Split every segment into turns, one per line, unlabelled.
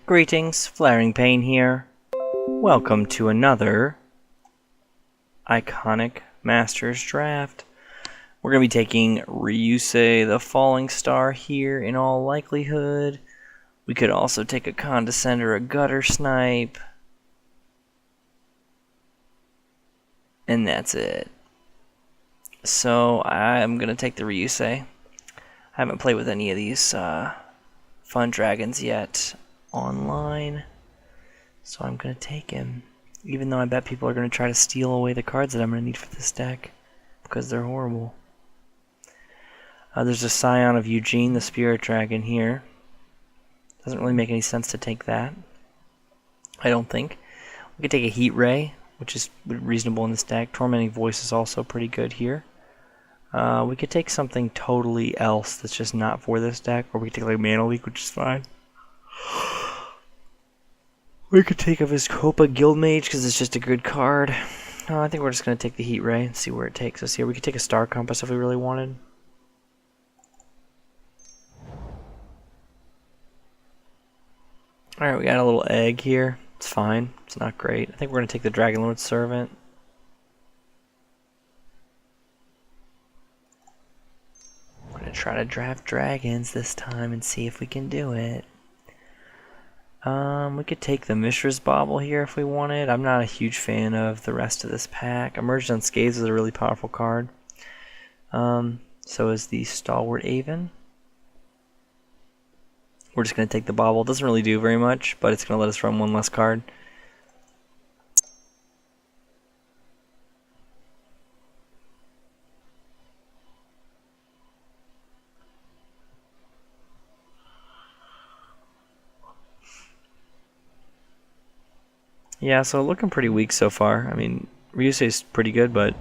Greetings, Flaring Pain here. Welcome to another iconic Masters draft. We're going to be taking Ryusei the Falling Star here in all likelihood. We could also take a Condescender, a Gutter Snipe. And that's it. So I'm going to take the Ryusei. I haven't played with any of these fun dragons yet online, so I'm going to take him, even though I bet people are going to try to steal away the cards that I'm going to need for this deck, because they're horrible. There's a Scion of Eugene, the Spirit Dragon here. Doesn't really make any sense to take that, I don't think. We could take a Heat Ray, which is reasonable in this deck. Tormenting Voice is also pretty good here. We could take something totally else that's just not for this deck, or we could take like Mana Leak, which is fine. We could take a Vizkopa Guildmage because it's just a good card. I think we're just going to take the Heat Ray and see where it takes us here. We could take a Star Compass if we really wanted. Alright, we got a little egg here. It's fine. It's not great. I think we're going to take the Dragonlord Servant. We're going to try to draft dragons this time and see if we can do it. We could take the Mishra's Bauble here if we wanted. I'm not a huge fan of the rest of this pack. Emerged Unscathed is a really powerful card. So is the Stalwart Aven. We're just going to take the Bauble. It doesn't really do very much, but it's going to let us run one less card. Yeah, so looking pretty weak so far. I mean, Ryusei's pretty good, but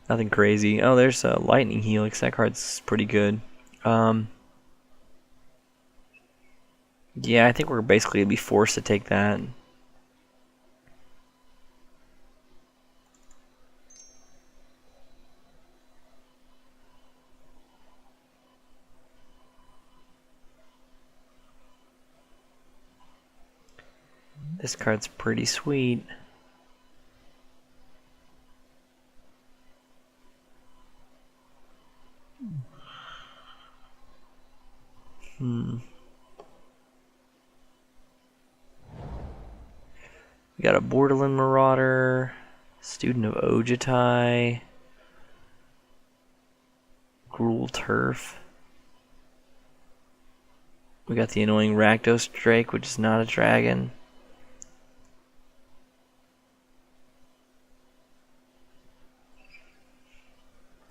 nothing crazy. Oh, there's a Lightning Helix. That card's pretty good. Yeah, I think we're basically going to be forced to take that. This card's pretty sweet. We got a Borderland Marauder, Student of Ojutai, Gruul Turf. We got the annoying Rakdos Drake, which is not a dragon.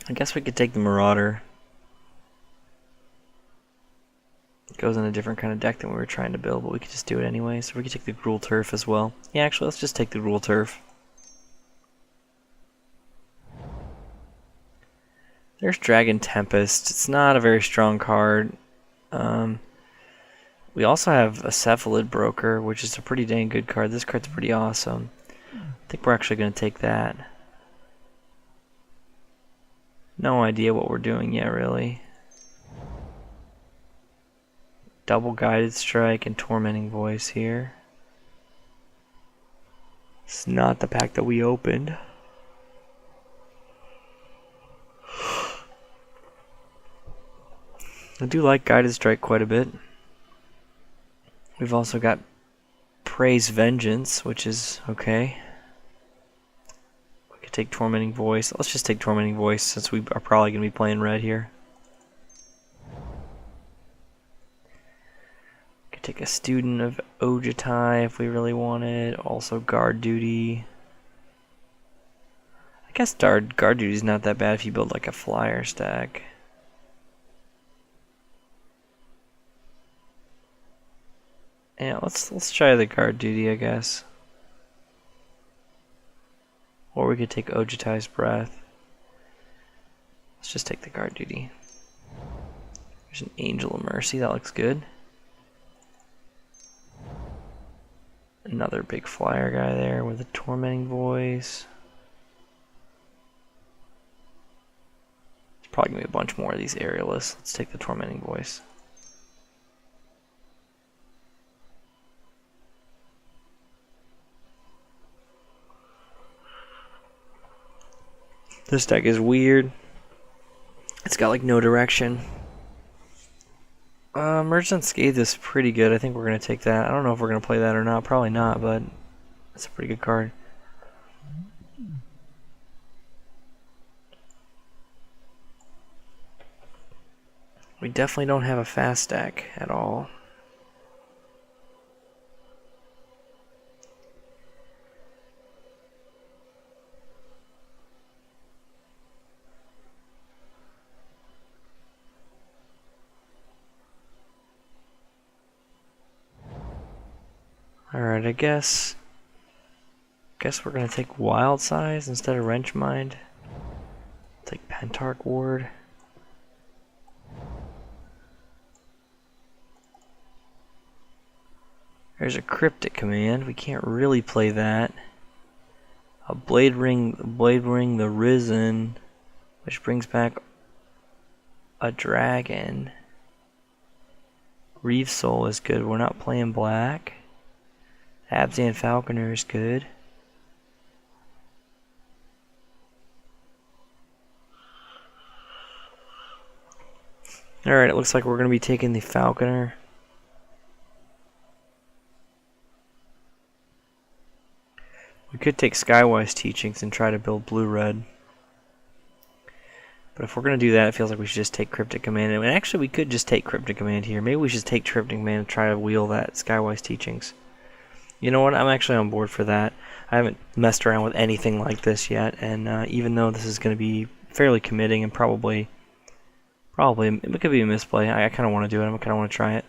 I guess we could take the Marauder. It goes in a different kind of deck than we were trying to build, but we could just do it anyway. So we could take the Gruul Turf as well. Yeah, actually, let's just take the Gruul Turf. There's Dragon Tempest. It's not a very strong card. We also have a Cephalid Broker, which is a pretty dang good card. This card's pretty awesome. I think we're actually going to take that. No idea what we're doing yet, really. Double Guided Strike and Tormenting Voice here. It's not the pack that we opened. I do like Guided Strike quite a bit. We've also got Praise Vengeance, which is okay. We could take Tormenting Voice. Let's just take Tormenting Voice since we are probably going to be playing red here. Could take a Student of Ojutai if we really wanted. Also Guard Duty. I guess Guard Duty is not that bad if you build like a flyer stack. Yeah, let's try the Guard Duty, I guess. Or we could take Ojutai's Breath. Let's just take the Guard Duty. There's an Angel of Mercy, that looks good. Another big flyer guy there with a Tormenting Voice. There's probably going to be a bunch more of these Aerialists. Let's take the Tormenting Voice. There's This deck is weird. It's got like no direction. Merchant Scathe is pretty good. I think we're going to take that. I don't know if we're going to play that or not. Probably not, but it's a pretty good card. We definitely don't have a fast deck at all. Alright, I guess we're gonna take Wild Size instead of Wrench Mind. Take Pentarch Ward. There's a Cryptic Command. We can't really play that. A Blade Ring the Risen, which brings back a dragon. Reeve Soul is good. We're not playing black. Abzan Falconer is good. Alright, it looks like we're going to be taking the Falconer. We could take Skywise Teachings and try to build blue-red. But if we're going to do that, it feels like we should just take Cryptic Command. And actually, we could just take Cryptic Command here. Maybe we should take Cryptic Command and try to wheel that Skywise Teachings. You know what? I'm actually on board for that. I haven't messed around with anything like this yet. And even though this is going to be fairly committing and probably it could be a misplay, I kind of want to do it. I kind of want to try it.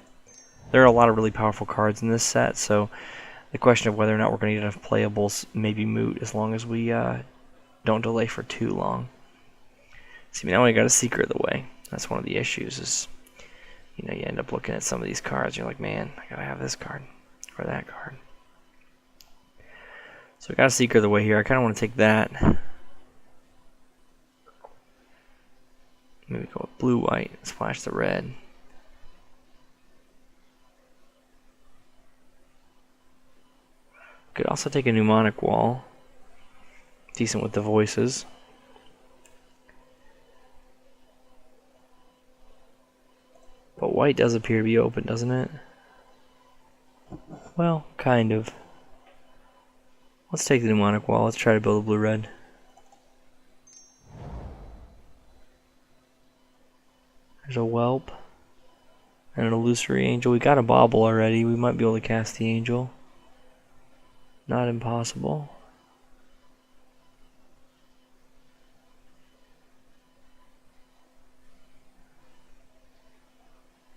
There are a lot of really powerful cards in this set, so the question of whether or not we're going to get enough playables may be moot as long as we don't delay for too long. See, now we got a Secret of the Way. That's one of the issues is, you know, you end up looking at some of these cards, you're like, man, I gotta have this card or that card. So we got a Secret of the Way here. I kind of want to take that. Maybe go with blue-white, splash the red. Could also take a Mnemonic Wall. Decent with the voices. But white does appear to be open, doesn't it? Well, kind of. Let's take the Mnemonic Wall. Let's try to build a blue-red. There's a Whelp. And an Illusory Angel. We got a Bauble already. We might be able to cast the Angel. Not impossible.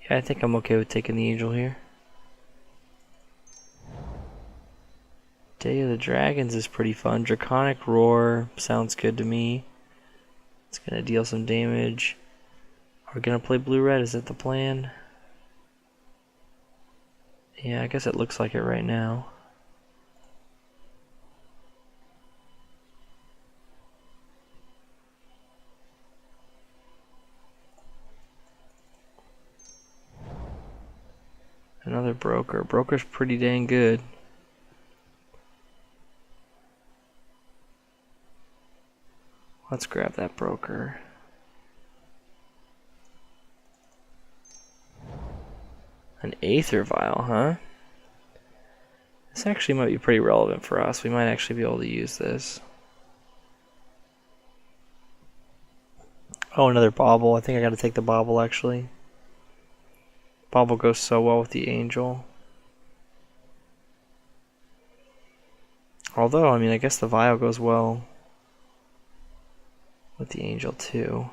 Yeah, I think I'm okay with taking the Angel here. Day of the Dragons is pretty fun. Draconic Roar sounds good to me. It's gonna deal some damage. Are we gonna play blue-red? Is that the plan? Yeah, I guess it looks like it right now. Another Broker. Broker's pretty dang good. Let's grab that Broker. An Aether Vial, huh? This actually might be pretty relevant for us. We might actually be able to use this. Oh, another Bauble. I think I gotta take the Bauble actually. Bauble goes so well with the Angel. Although, I mean, I guess the Vial goes well with the Angel too.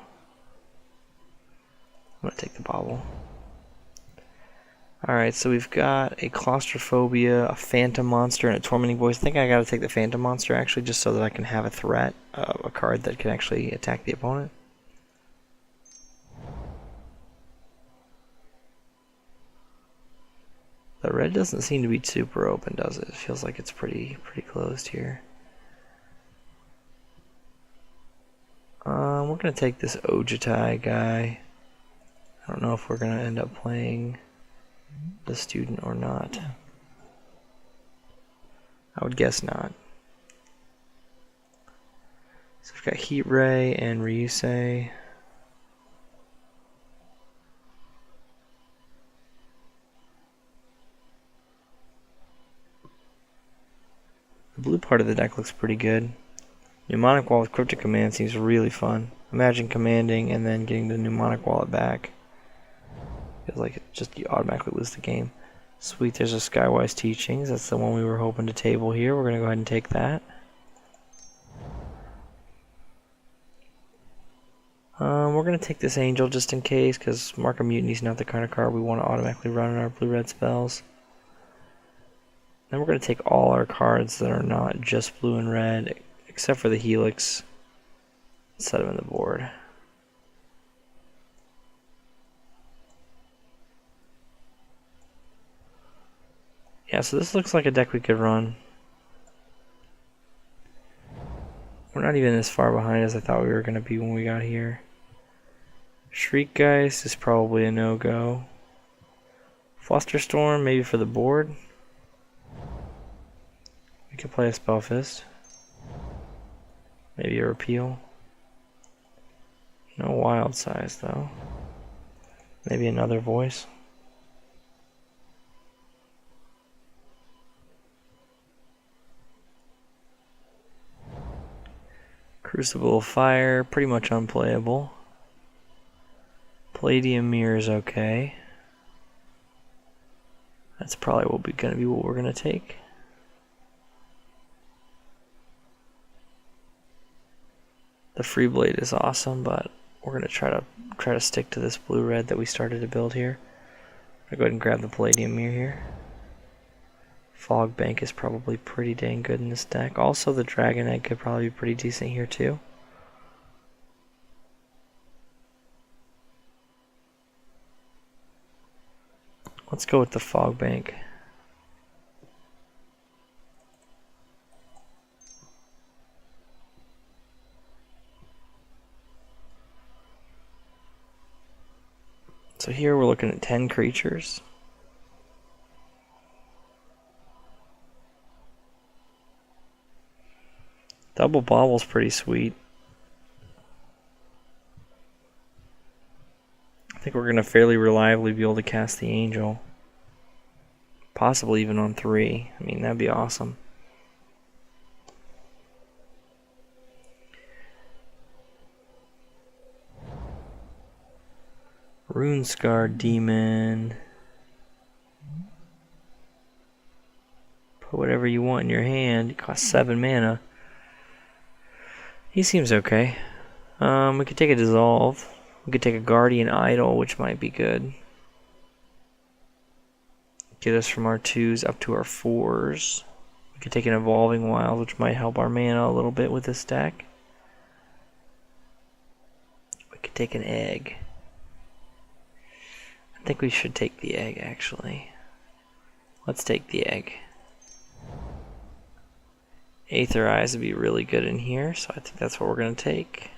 I'm gonna take the Bauble. Alright, so we've got a Claustrophobia, a Phantom Monster, and a Tormenting Voice. I think I gotta take the Phantom Monster actually, just so that I can have a threat, a card that can actually attack the opponent. The red doesn't seem to be super open, does it? It feels like it's pretty closed here. We're gonna take this Ojutai guy. I don't know if we're gonna end up playing the Student or not. I would guess not. So we've We've got Heat Ray and Ryusei. The blue part of the deck looks pretty good. Mnemonic Wall with Cryptic Command seems really fun. Imagine commanding and then getting the Mnemonic Wallet back. Feels like it just you automatically lose the game. Sweet, there's a Skywise Teachings. That's the one we were hoping to table here. We're going to go ahead and take that. We're going to take this Angel just in case, because Mark of Mutiny is not the kind of card we want to automatically run in our blue-red spells. Then we're going to take all our cards that are not just blue and red, except for the Helix. Set them in the board. Yeah, so this looks like a deck we could run. We're not even as far behind as I thought we were going to be when we got here. Shriekgeist is probably a no-go. Flusterstorm, maybe for the board. We could play a Spellfist. Maybe a Repeal. No Wild Size, though. Maybe another Voice. Crucible of Fire, pretty much unplayable. Palladium Mirror is okay. That's probably going to be what we're going to take. The Free Blade is awesome, but we're going to try to stick to this blue-red that we started to build here. I'll go ahead and grab the Palladium Mirror here. Fog Bank is probably pretty dang good in this deck. Also, the Dragon Egg could probably be pretty decent here too. Let's go with the Fog Bank. So here we're looking at 10 creatures. Double Bauble's pretty sweet. I think we're going to fairly reliably be able to cast the Angel. Possibly even on 3. I mean, that'd be awesome. Runescar Demon. Put whatever you want in your hand. It costs 7 mana. He seems okay. We could take a Dissolve. We could take a Guardian Idol, which might be good. Get us from our 2s up to our 4s. We could take an Evolving Wild, which might help our mana a little bit with this deck. We could take an Egg. I think we should take the Egg, actually. Let's take the Egg. Aether Eyes would be really good in here, so I think that's what we're going to take.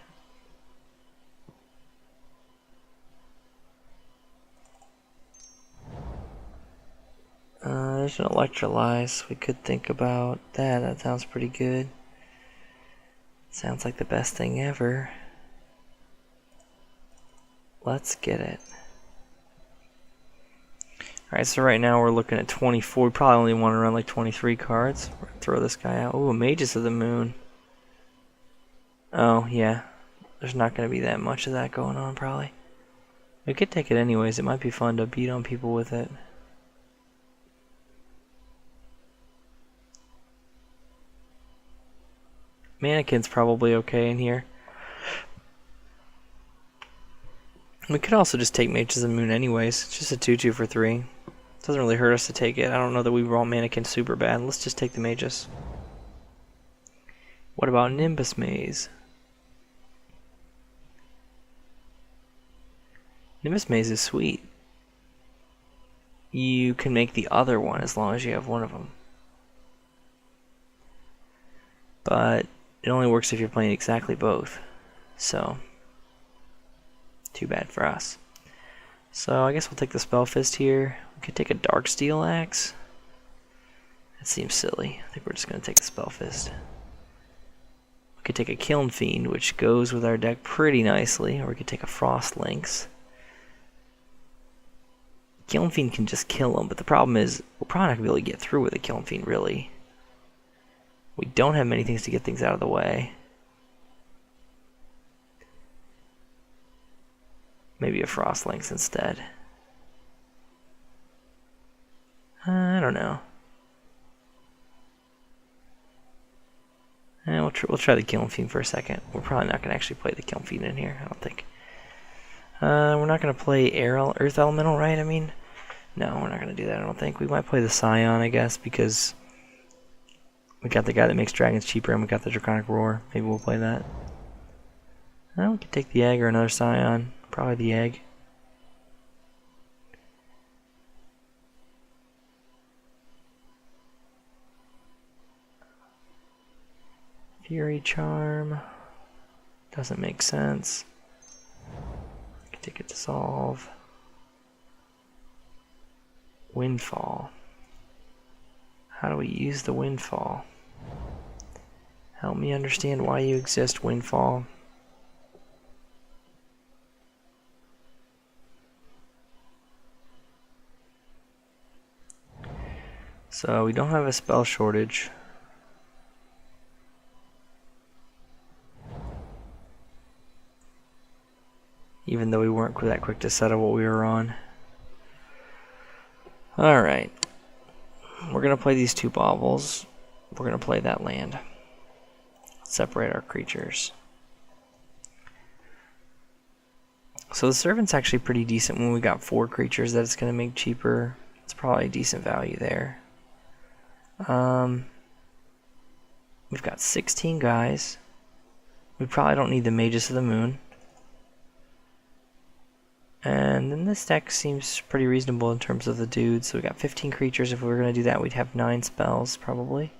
There's an Electrolyze we could think about. That sounds pretty good. Sounds like the best thing ever. Let's get it. Alright, so right now we're looking at 24. We probably only want to run like 23 cards. We're going to throw this guy out. Ooh, Mages of the Moon. Oh, yeah. There's not going to be that much of that going on, probably. We could take it anyways. It might be fun to beat on people with it. Mannequin's probably okay in here. We could also just take Mages of the Moon anyways. It's just a 2/2 for 3. Doesn't really hurt us to take it. I don't know that we want Mannequin super bad. Let's just take the Mages. What about Nimbus Maze? Nimbus Maze is sweet. You can make the other one as long as you have one of them. But it only works if you're playing exactly both. So, too bad for us. So I guess we'll take the Spellfist here. We could take a Darksteel Axe. That seems silly. I think we're just going to take the Spellfist. We could take a Kiln Fiend, which goes with our deck pretty nicely, or we could take a Frost Lynx. Kiln Fiend can just kill him, but the problem is we're probably not going to be able to get through with a Kiln Fiend, really. We don't have many things to get things out of the way. Maybe a Frost Lynx instead. I don't know. We'll try the Kiln Fiend for a second. We're probably not going to actually play the Kiln Fiend in here, I don't think. We're not going to play Earth Elemental, right? I mean, no, we're not going to do that, I don't think. We might play the Scion, I guess, because we got the guy that makes dragons cheaper and we got the Draconic Roar. Maybe we'll play that. We could take the Egg or another Scion. Probably the Egg. Fury Charm. Doesn't make sense. I can take a Dissolve. Windfall. How do we use the Windfall? Help me understand why you exist, Windfall. So we don't have a spell shortage. Even though we weren't that quick to settle what we were on. Alright. We're going to play these two Baubles. We're going to play that land. Separate our creatures. So the Servant's actually pretty decent when we got 4 creatures that it's going to make cheaper. It's probably a decent value there. We've got 16 guys. We probably don't need the Mages of the Moon. And then this deck seems pretty reasonable in terms of the dudes. So we got 15 creatures. If we were going to do that, we'd have 9 spells, probably.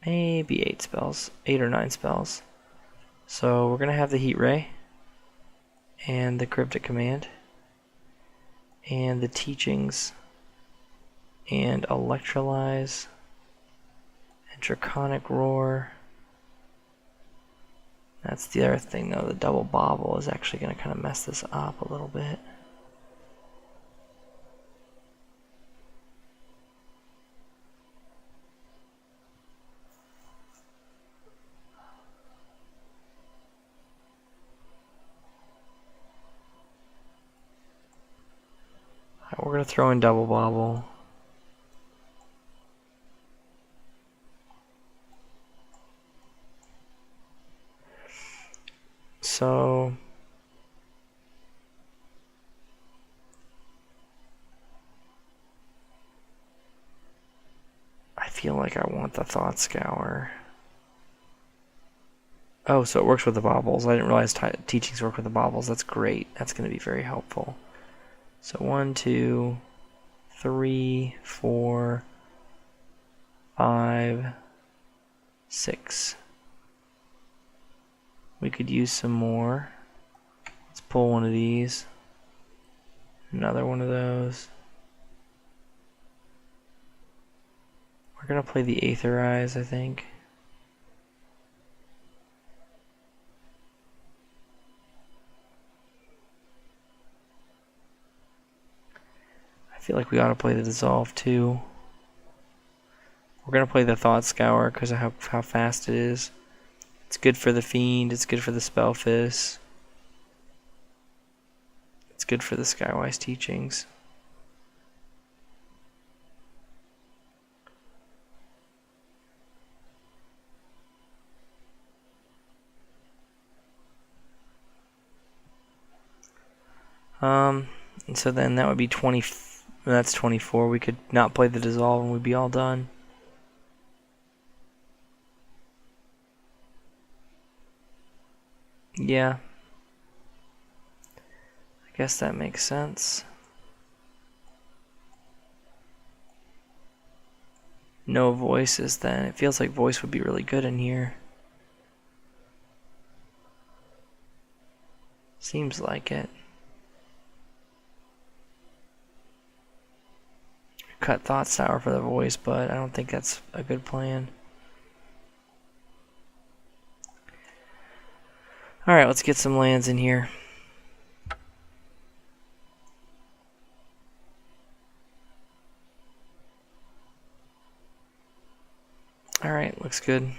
Maybe 8 spells. 8 or 9 spells. So we're going to have the Heat Ray. And the Cryptic Command. And the Teachings. And Electrolyze. And Draconic Roar. That's the other thing, though. The double Bauble is actually going to kind of mess this up a little bit. We're going to throw in double Bauble. So I feel like I want the Thought Scour. Oh, so it works with the Baubles. I didn't realize Teachings work with the Baubles. That's great. That's going to be very helpful. So 1, 2, 3, 4, 5, 6. We could use some more. Let's pull one of these. Another one of those. We're going to play the Aetherize, I think. I feel like we ought to play the Dissolve too. We're going to play the Thought Scour because of how fast it is. It's good for the Fiend, it's good for the Spellfist. It's good for the Skywise Teachings. And so then that would be 20, that's 24. We could not play the Dissolve and we'd be all done. Yeah. I guess that makes sense. No voices then. It feels like voice would be really good in here. Seems like it. Cut Thought Sour for the voice, but I don't think that's a good plan. Alright, let's get some lands in here. Alright, looks good.